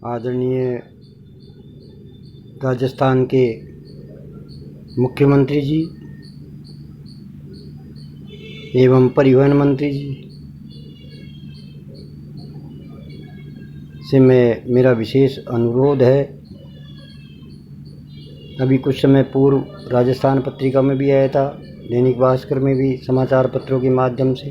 आदरणीय राजस्थान के मुख्यमंत्री जी एवं परिवहन मंत्री जी से मेरा विशेष अनुरोध है। अभी कुछ समय पूर्व राजस्थान पत्रिका में भी आया था, दैनिक भास्कर में भी, समाचार पत्रों के माध्यम से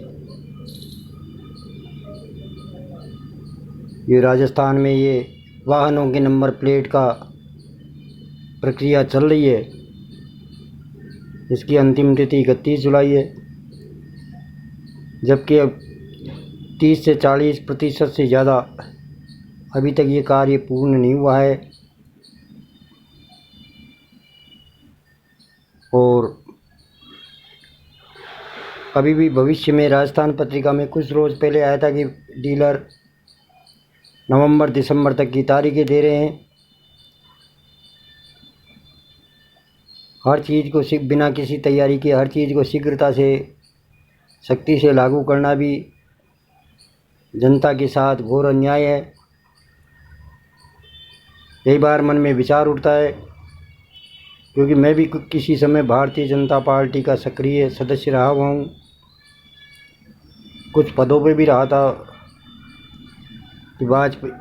ये राजस्थान में ये वाहनों के नंबर प्लेट का प्रक्रिया चल रही है। इसकी अंतिम तिथि 31 जुलाई है, जबकि अब 30 से 40% से ज़्यादा अभी तक ये कार्य पूर्ण नहीं हुआ है। और अभी भी भविष्य में राजस्थान पत्रिका में कुछ रोज़ पहले आया था कि डीलर नवंबर दिसंबर तक की तारीखें दे रहे हैं। हर चीज़ को बिना किसी तैयारी के हर चीज़ को शीघ्रता से सख्ती से लागू करना भी जनता के साथ घोर अन्याय है। कई बार मन में विचार उठता है, क्योंकि मैं भी किसी समय भारतीय जनता पार्टी का सक्रिय सदस्य रहा हुआ हूँ, कुछ पदों पे भी रहा था। कि वाजपेयी,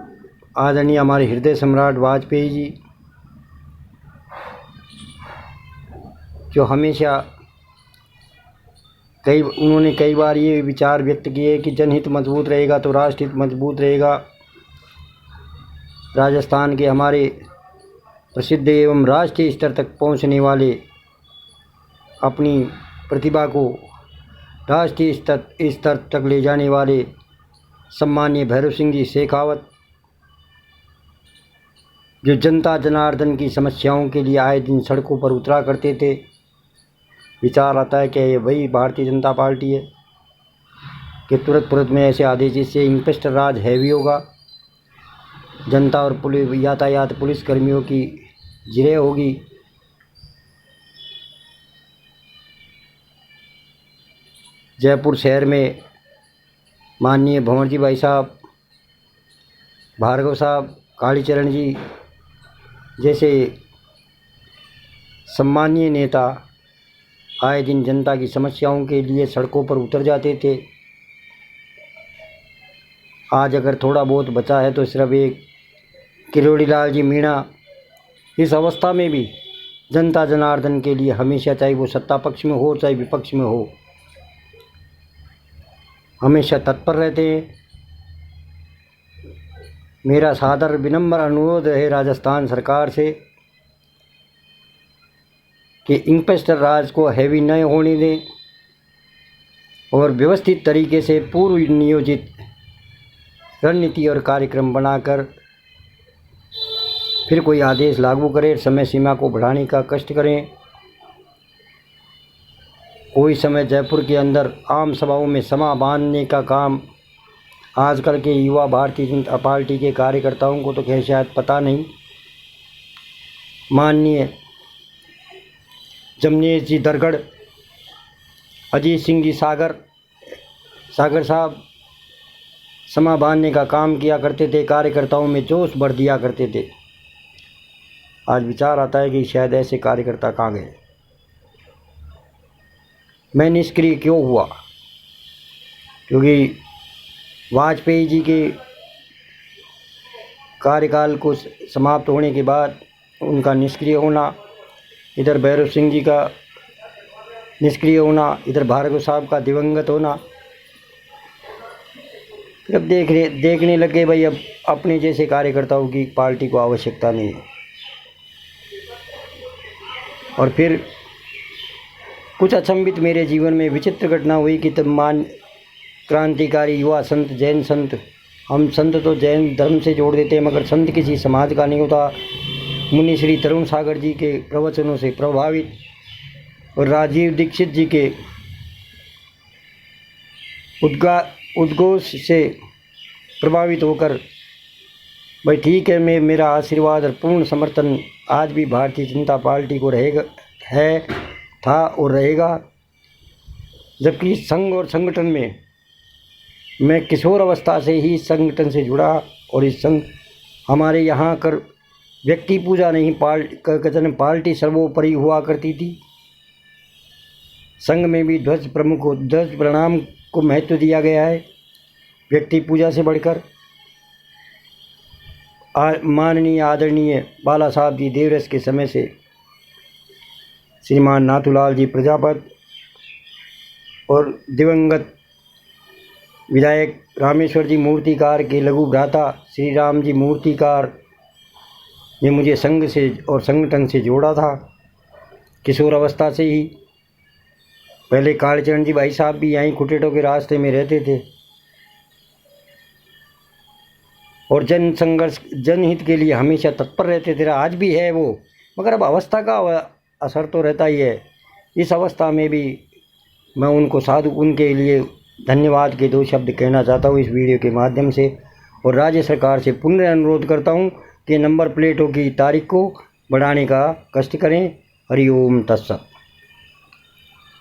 आदरणीय हमारे हृदय सम्राट वाजपेयी जी, जो हमेशा उन्होंने कई बार ये विचार व्यक्त किए कि जनहित मजबूत रहेगा तो राष्ट्र हित मजबूत रहेगा। राजस्थान के हमारे प्रसिद्ध एवं राष्ट्रीय स्तर तक पहुंचने वाले, अपनी प्रतिभा को राष्ट्रीय स्तर तक ले जाने वाले सम्माननीय भैरव सिंह जी शेखावत, जो जनता जनार्दन की समस्याओं के लिए आए दिन सड़कों पर उतरा करते थे। विचार आता है कि ये वही भारतीय जनता पार्टी है कि तुरंत में ऐसे आदेश जिससे इंस्पेक्टर राज हैवी होगा, जनता और पुलिस यातायात पुलिस कर्मियों की जिरह होगी। जयपुर शहर में माननीय भंवर जी भाई साहब, भार्गव साहब, कालीचरण जी जैसे सम्मानीय नेता आए दिन जनता की समस्याओं के लिए सड़कों पर उतर जाते थे। आज अगर थोड़ा बहुत बचा है तो सिर्फ एक किरोड़ी लाल जी मीणा इस अवस्था में भी जनता जनार्दन के लिए हमेशा, चाहे वो सत्ता पक्ष में हो चाहे विपक्ष में हो, हमेशा तत्पर रहते हैं। मेरा सादर विनम्र अनुरोध है राजस्थान सरकार से कि इंस्पेक्टर राज को हैवी न होने दें और व्यवस्थित तरीके से पूर्व नियोजित रणनीति और कार्यक्रम बनाकर फिर कोई आदेश लागू करें। समय सीमा को बढ़ाने का कष्ट करें। कोई समय जयपुर के अंदर आम सभाओं में समा बांधने का काम आजकल के युवा भारतीय जनता पार्टी के कार्यकर्ताओं को तो खैर शायद पता नहीं। माननीय जमनेश जी दरगढ़, अजीत सिंह जी सागर साहब समा बांधने का काम किया करते थे, कार्यकर्ताओं में जोश भर दिया करते थे। आज विचार आता है कि शायद ऐसे कार्यकर्ता कहाँ गए। मैं निष्क्रिय क्यों हुआ? क्योंकि वाजपेयी जी के कार्यकाल को समाप्त होने के बाद उनका निष्क्रिय होना, इधर भैरव सिंह जी का निष्क्रिय होना, इधर भार्गव साहब का दिवंगत होना, फिर अब देखने लगे भाई अब अपने जैसे कार्यकर्ताओं की पार्टी को आवश्यकता नहीं है। और फिर कुछ अचंभित मेरे जीवन में विचित्र घटना हुई कि तब मान क्रांतिकारी युवा संत, जैन संत, हम संत तो जैन धर्म से जोड़ देते हैं मगर संत किसी समाज का नहीं होता, मुनि श्री तरुण सागर जी के प्रवचनों से प्रभावित और राजीव दीक्षित जी के उद्घोष से प्रभावित होकर भाई ठीक है, मेरा आशीर्वाद और पूर्ण समर्थन आज भी भारतीय जनता पार्टी को था और रहेगा। जबकि संघ और संगठन में मैं किशोर अवस्था से ही संगठन से जुड़ा और इस संघ हमारे यहाँ कर व्यक्ति पूजा नहीं पार्टी सर्वोपरि हुआ करती थी। संघ में भी ध्वज प्रणाम को महत्व दिया गया है। व्यक्ति पूजा से बढ़कर माननीय आदरणीय बाला साहब जी देवरस के समय से श्रीमान नाथूलाल जी प्रजापत और दिवंगत विधायक रामेश्वर जी मूर्तिकार के लघु भ्राता श्री राम जी मूर्तिकार ने मुझे संघ से और संगठन से जोड़ा था। किशोर अवस्था से ही पहले कालीचरण जी भाई साहब भी यहीं खुटेटों के रास्ते में रहते थे और जन संघर्ष जनहित के लिए हमेशा तत्पर रहते थे। आज भी है वो, मगर अब अवस्था का असर तो रहता ही है। इस अवस्था में भी मैं उनके लिए धन्यवाद के 2 शब्द कहना चाहता हूँ इस वीडियो के माध्यम से। और राज्य सरकार से पुनः अनुरोध करता हूँ कि नंबर प्लेटों की तारीख को बढ़ाने का कष्ट करें। हरिओम तत्सत।